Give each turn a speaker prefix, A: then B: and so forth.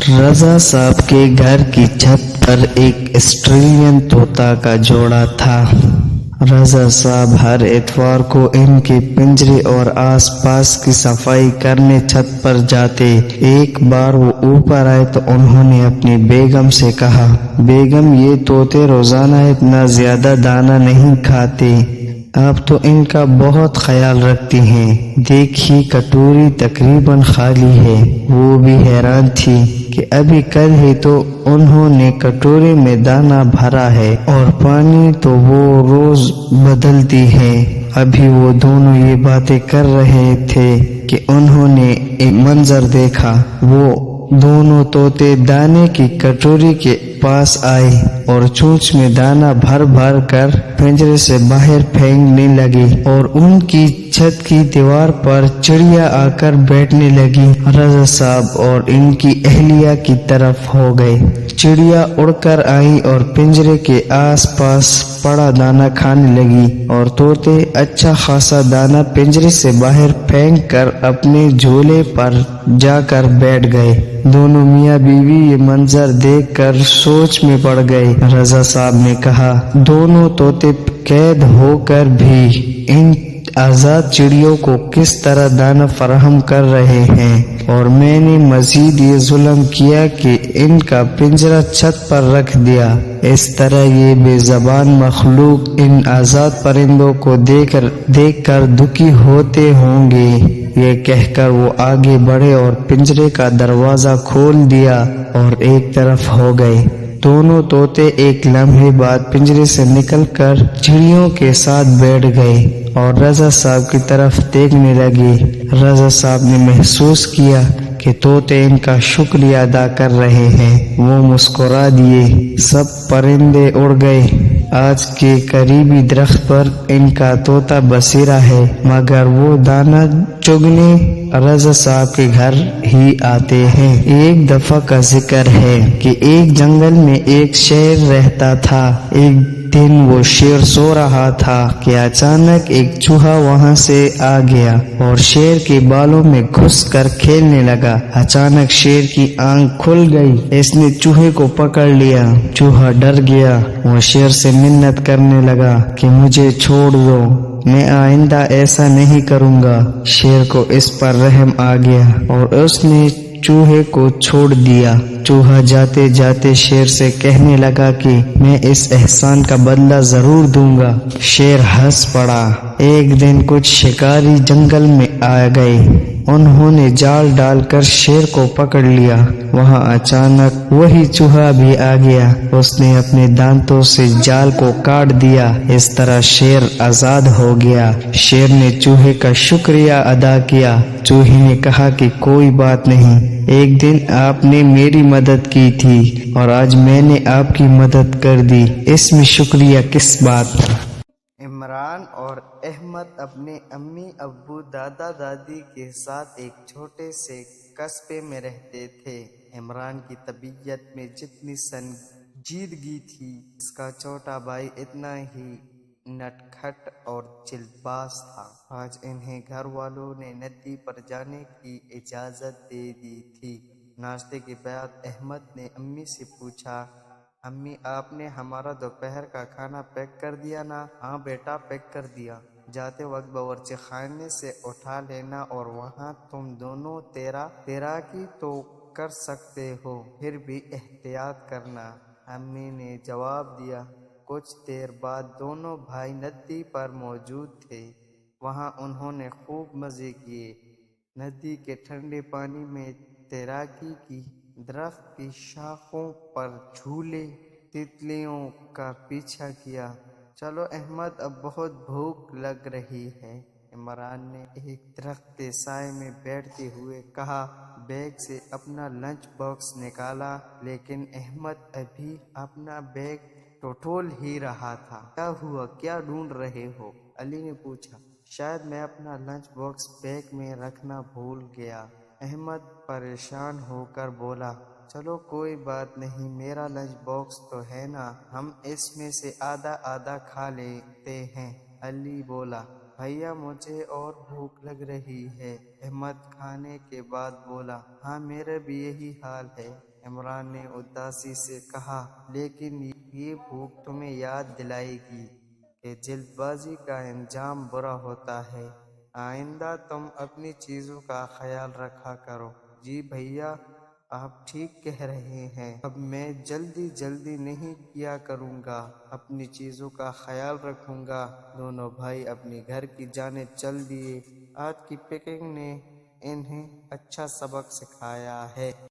A: रजा साहब के घर की छत पर एक ऑस्ट्रेलियन तोता का जोड़ा था। रजा साहब हर इतवार को इनके पिंजरे और आसपास की सफाई करने छत पर जाते। एक बार वो ऊपर आए तो उन्होंने अपनी बेगम से कहा, बेगम ये तोते रोजाना इतना ज्यादा दाना नहीं खाते, आप तो इनका बहुत ख्याल रखती हैं। देखिए कटोरी तकरीबन खाली है। वो भी हैरान थी कि अभी कल ही तो उन्होंने कटोरी में दाना भरा है और पानी तो वो रोज बदलती है। अभी वो दोनों ये बातें कर रहे थे कि उन्होंने एक मंजर देखा। वो दोनों तोते दाने की कटोरी के पास आए और चोंच में दाना भर भर कर पिंजरे से बाहर फेंकने लगी और उनकी छत की दीवार पर चिड़िया आकर बैठने लगी। रजा साहब और इनकी अहलिया की तरफ हो गए। चिड़िया उड़कर आई और पिंजरे के आसपास पड़ा दाना खाने लगी और तोते अच्छा खासा दाना पिंजरे से बाहर फेंक कर अपने झोले पर जाकर बैठ गए। दोनों मियाँ बीवी ये मंजर देखकर सोच में पड़ गए। रजा साहब ने कहा, दोनों तोते कैद होकर भी इन आजाद चिड़ियों को किस तरह दाना फराहम कर रहे हैं और मैंने मजीद ये जुल्म किया कि इनका पिंजरा छत पर रख दिया। इस तरह ये बेज़बान मखलूक इन आजाद परिंदों को देखकर दुखी होते होंगे। ये कहकर वो आगे बढ़े और पिंजरे का दरवाजा खोल दिया और एक तरफ हो गए। दोनों तोते एक लम्हे बाद पिंजरे से निकलकर चिड़ियों के साथ बैठ गए और रजा साहब की तरफ देखने लगे। रजा साहब ने महसूस किया कि तोते इनका शुक्रिया अदा कर रहे हैं। वो मुस्कुरा दिए। सब परिंदे उड़ गए। आज के करीबी दरख्त पर इनका तोता बसेरा है, मगर वो दाना चुगने रजा साहब के घर ही आते हैं। एक दफा का जिक्र है कि एक जंगल में एक शेर रहता था। एक दिन वो शेर सो रहा था कि अचानक एक चूहा वहां से आ गया और शेर के बालों में घुसकर खेलने लगा। अचानक शेर की आंख खुल गई। इसने चूहे को पकड़ लिया। चूहा डर गया। वो शेर से मिन्नत करने लगा कि मुझे छोड़ दो, मैं आइंदा ऐसा नहीं करूंगा। शेर को इस पर रहम आ गया और उसने चूहे को छोड़ दिया। चूहा जाते जाते शेर से कहने लगा कि मैं इस एहसान का बदला जरूर दूंगा। शेर हंस पड़ा। एक दिन कुछ शिकारी जंगल में आ गए। उन्होंने जाल डालकर शेर को पकड़ लिया। वहां अचानक वही चूहा भी आ गया। उसने अपने दांतों से जाल को काट दिया। इस तरह शेर आजाद हो गया। शेर ने चूहे का शुक्रिया अदा किया। चूहे ने कहा कि कोई बात नहीं, एक दिन आपने मेरी मदद की थी और आज मैंने आपकी मदद कर दी, इसमें शुक्रिया किस बात का।
B: इमरान और अहमद अपने अम्मी अब्बू दादा दादी के साथ एक छोटे से कस्बे में रहते थे। इमरान की तबीयत में जितनी संजीदगी थी, इसका छोटा भाई इतना ही नटखट और चिल्बाज था। आज इन्हें घर वालों ने नदी पर जाने की इजाजत दे दी थी। नाश्ते के बाद अहमद ने अम्मी से पूछा, अम्मी आपने हमारा दोपहर का खाना पैक कर दिया ना? हाँ बेटा पैक कर दिया। जाते वक्त बावर्ची खाने से उठा लेना और वहाँ तुम दोनों तैराकी तो कर सकते हो, फिर भी एहतियात करना, अम्मी ने जवाब दिया। कुछ देर बाद दोनों भाई नदी पर मौजूद थे। वहाँ उन्होंने खूब मजे किए। नदी के ठंडे पानी में तैराकी की, दरख्त की शाखों पर झूले, तितलियों का पीछा किया। चलो अहमद अब बहुत भूख लग रही है, इमरान ने एक दरख्त के साए में बैठते हुए कहा। बैग से अपना लंच बॉक्स निकाला, लेकिन अहमद अभी अपना बैग टटोल ही रहा था। क्या हुआ, क्या ढूंढ रहे हो? अली ने पूछा। शायद मैं अपना लंच बॉक्स बैग में रखना भूल गया, अहमद परेशान होकर बोला। चलो कोई बात नहीं, मेरा लंच बॉक्स तो है ना, हम इसमें से आधा आधा खा लेते हैं, अली बोला। भैया मुझे और भूख लग रही है, अहमद खाने के बाद बोला। हाँ मेरा भी यही हाल है, عمران نے اداسی سے کہا، لیکن یہ بھوک تمہیں یاد دلائے گی کہ جلد بازی کا انجام برا ہوتا ہے۔ آئندہ تم اپنی چیزوں کا خیال رکھا کرو۔ جی بھیا، آپ ٹھیک کہہ رہے ہیں، اب میں جلدی نہیں کیا کروں گا، اپنی چیزوں کا خیال رکھوں گا۔ دونوں بھائی اپنے گھر کی جانب چل دیے۔ آج کی پیکنگ نے انہیں اچھا سبق سکھایا ہے۔